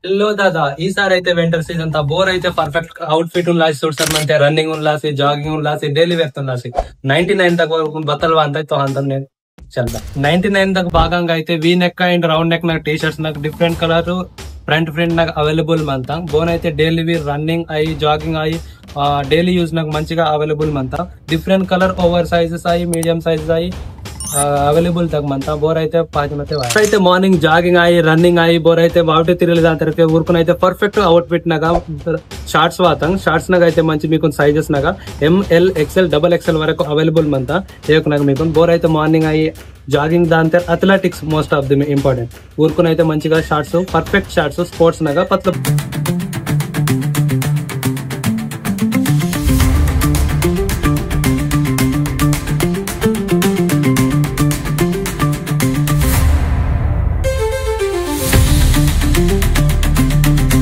hello దాదా ఈసారి అయితే వింటర్ సీజన్ తా ಬೋರ್ అయితే ಪರ್ಫೆಕ್ಟ್ ಔಟ್ಫಿಟ್ ಉಲ್ಲಾಸಿ ಸೂಟ್ಸರ್ ಮಂತೆ ರನ್ನಿಂಗ್ ಉಲ್ಲಾಸಿ ಜಾಗಿಂಗ್ ಉಲ್ಲಾಸಿ ಡೈಲಿ ವೇರ್ ಉಲ್ಲಾಸಿ 99 तक బత్తలు అంతా తో అంతం నేను చల్దా 99 तक భాగంగా అయితే V neck and round neck నాకు టీ షర్ట్స్ నాకు డిఫరెంట్ కలర్ ఫ్రంట్ నాకు అవైలబుల్ మంతా బోన్ అయితే డైలీ వేర్ రన్నింగ్ అయి జాగింగ్ అయి డైలీ యూజ్ నాకు మంచిగా అవైలబుల్ మంతా డిఫరెంట్ కలర్ ఓవర్ సైజెస్ అయి మీడియం సైజెస్ అయి अवेलेबल तक मनता बोर అయితే అయితే మార్నింగ్ జాగింగ్ అయ్యి రన్నింగ్ అయ్యి బోర్ అయితే వాటి తిరగలి దాని తర్వాత ఊరుకుని అయితే పర్ఫెక్ట్ అవుట్ ఫిట్ నాగా షార్ట్స్ వాతాం షార్ట్స్ నాగా అయితే మంచి మీకు సైజెస్ నాగా ఎంఎల్ ఎక్స్ఎల్ డబల్ ఎక్స్ఎల్ వరకు అవైలబుల్ మంతా ఏకునాగా మీకు బోర్ అయితే మార్నింగ్ అయ్యి జాగింగ్ దాని తర్వాత athletics most of the important ఊరుకుని అయితే మంచిగా షార్ట్స్ పర్ఫెక్ట్ షార్ట్స్ స్పోర్ట్స్ నాగా పట్ల